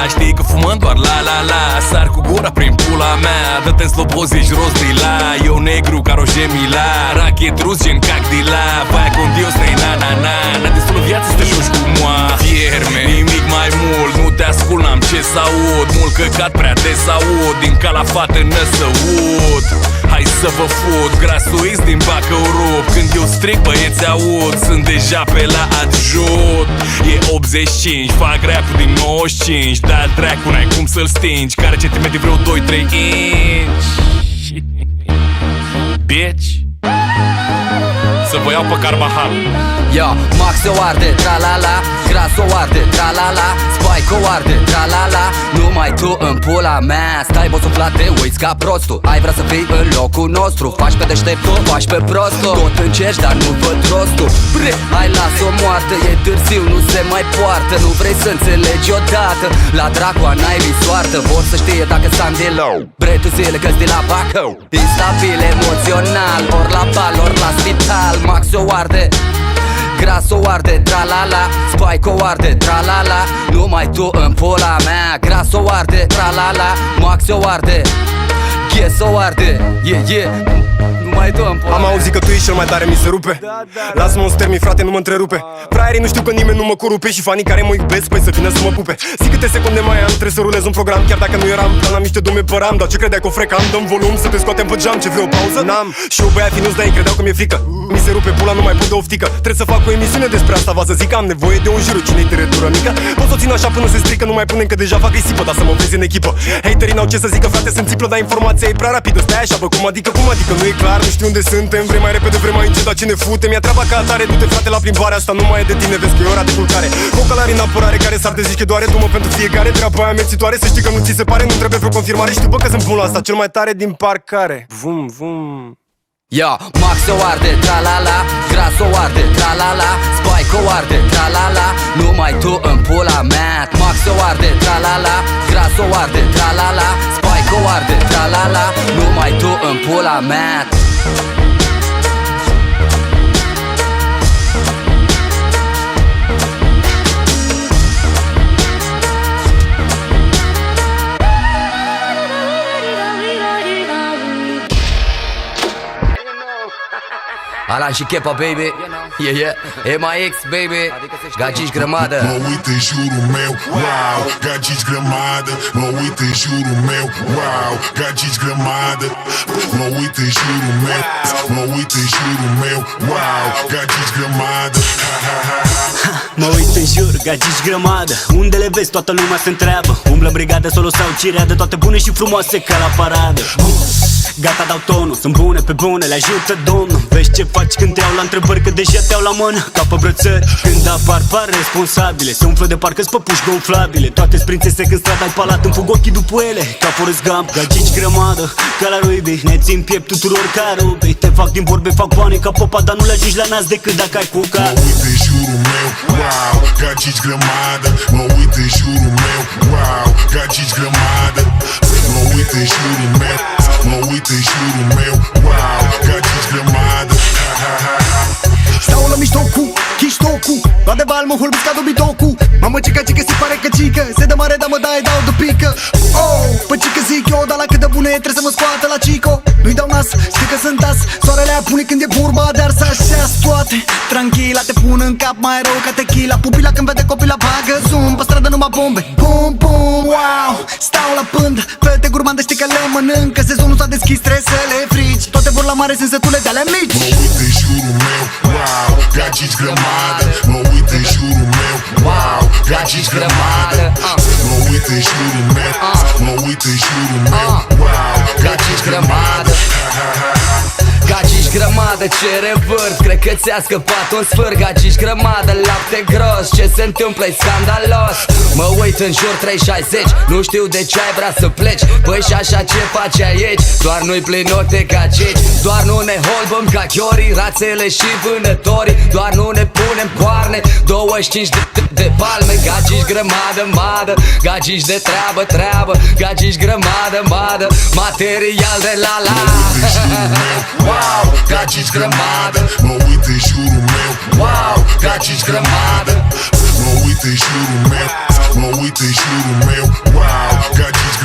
Știi că fumând doar la sar cu gura prin pula mea. Dă-te-n slobozici roz lila. Eu negru ca Roger Mila. Rachet rus gen cac de la. Vai con Dios nei na. N-ai destulă viață să te joci cu moa. Fierme, nimic mai mult. Nu te ascult, n-am ce să aud. Mult căcat, prea des aud. Din calafată nă să ud. Hai să vă fut, grasuiți din Bacău rup. Când eu stric băieți aud. Sunt deja pe la adjut. E 85, fac rap-ul din 95. Dar dracu n-ai cum să-l stingi. Care centimetri vreo 2-3 inch. Bitch. Să vă iau pe Carbahal. Yo, Max o arde, tra-la-la. Gras o arde, tra-la-la. Spike o arde, tra-la-la. Numai tu în pula mea. Stai boțuflat, te uiți ca prostul. Ai vrea să fii în locul nostru. Faci pe deșteptul, faci pe prostul. Tot încerci, dar nu văd rostul. Bre, hai las-o moartă, e târziu, nu se mai poartă. Nu vrei să înțelegi odată. La dracu a naibii soartă. Vor să știe dacă s-am de low. Bre, tu zile că-s de la Bacău. Instabil emoțional, ori la bal, ori la spital. Max o arde, Gras o arde, tra-la-la. Spike o arde, tra-la-la. Numai tu în pula mea. Gras o arde, tra-la-la. Max o arde, Yes o arde, yeah. Numai tu în pula Am mea. auzit că tu ești cel mai tare, mi se rupe. Lasă-mă să termin, frate, nu mă întrerupe. Fraierii nu știu că nimeni nu mă corupe. Și fanii care mă iubesc, păi să vină să mă pupe. Zic câte secunde mai am, trebuie să rulez un program. Chiar dacă nu eram plan, am niște dume păram. Dar ce credeai că o frecam? Dăm volum să te scoatem pe geam. Ce vrei o pauză? N-am. Și eu băiat nu-ți dai, credeau că mi-e frică. Mi se rupe pula, nu mai pot de oftică. Trebuie să fac o emisiune despre asta, va să zic. Am nevoie de un juriu, cine-i tărătură mică? Pot să o țin așa până se strică, nu mai punem că deja fac risipă. Dar să mă vezi în echipă. Haterii n-au ce să zică, frate, sunt țiplă, dar informația e prea rapidă. Stai așa, bă, cum adică, nu e clar, nu știu unde suntem. Vrei mai repede, vrei mai încet, dar cine fute? Mi-a treaba ca atare, du-te, frate, la plimbare. Asta nu mai e de tine, vezi că e ora de culcare. Cocalari în apărare, care s-ar de zici că doare. Du-mă pentru fiecare, treaba aia merțitoare. Să știi că nu ți se pare, nu trebuie vreo confirmare. Știu, bă, că sunt bun la asta, cel mai tare din parcare. Vum. Yo, Max o arde, tra-la-la. Gras o arde, tra-la-la. Spike o arde, tra-la-la. Numai tu în pula mea. Max o arde, tra-la-la. Gras o arde, tra-la-la. Spike o arde, tra-la-la. Numai tu în pula mea. Alan și Chepa, baby. Yeah. MIX, baby. Gagici grămadă. Mă uit în jurul meu, wow, gagici grămadă. Mă uit în jurul meu, wow, gagici grămadă. Mă uit în jurul meu, mă uit în jurul meu, wow, gagici grămadă. Mă uit în jur, gagici grămadă. Unde le vezi, toată lumea se întreabă. Umblă brigadă, solo sau cireadă. Toate bune și frumoase ca la paradă. Gata, dau tonul, sunt bune pe bune, le ajută Domnul. Vezi ce faci când te iau la întrebări, că deja te iau la mână ca pe brățări. Când par responsabile, se umflă de parcă-s păpuși gonflabile. Toate-s prințese când strada-i palat, îmi fug ochii după ele ca Forrest Gump. Gagici grămadă, ca la Ruby, ne țin piept tuturor ca rubi. Te fac din vorbe, fac bani ca popa, dar nu le ajungi la nas decât dacă ai cuca. Mă uit în jurul meu, wow, gagici grămadă. Mă uit în jurul meu, wow, gagici grămadă. Mă uit în jurul meu, mă uit în jurul meu, wow, gagici grămadă. Stau la mișto cu chiștocu. La de val mă hulbesc ca dobitocu. Mamă cică se pare că cică. Se dă mare, dar mă dau de pică. Oh, pă cică zic eu, dar la cât de bune e, trebuie să mă scoată la cico. Nu-i dau nas, știi că sunt as. Soarele apune când e vorba de ars, așa toate. Tranquila, te pun în cap mai rău ca tequila. Pupila când vede copila bagă zoom. Pe stradă numai bombe, bum, bum, wow. Stau la pândă, fete gurmandă, știi că le mănâncă. Sezonul s-a deschis, trebuie să le frici. Toate vor la mare, sunt sătule de ale mici. Mă uit în jurul meu, wow, gagici grămadă. Mă uit în jurul meu, wow, gagici grămadă. Mă uit în jurul meu, mă uit în jurul meu, wow, gagici grămadă. Gagici grămadă, ce revârt, cred că ți-a scăpat un sfârg. Gagici grămadă, lapte gros, ce se întâmplă-i scandalos. Mă uit în jur 360, nu știu de ce ai vrea să pleci. Păi și așa ce faci aici, doar nu-i plinote ca cici. Doar nu ne holbăm ca chiorii, rațele și vânătorii. Doar nu ne punem coarne, 25 de palme. Gagici grămadă, madă, gagici de treabă. Gagici grămadă, madă, material de la. Wow, gagici grămadă. Mă uit în jurul meu, wow, gagici grămadă. Mă Mă uit în jurul meu, mă uit în jurul meu. Wow, gagici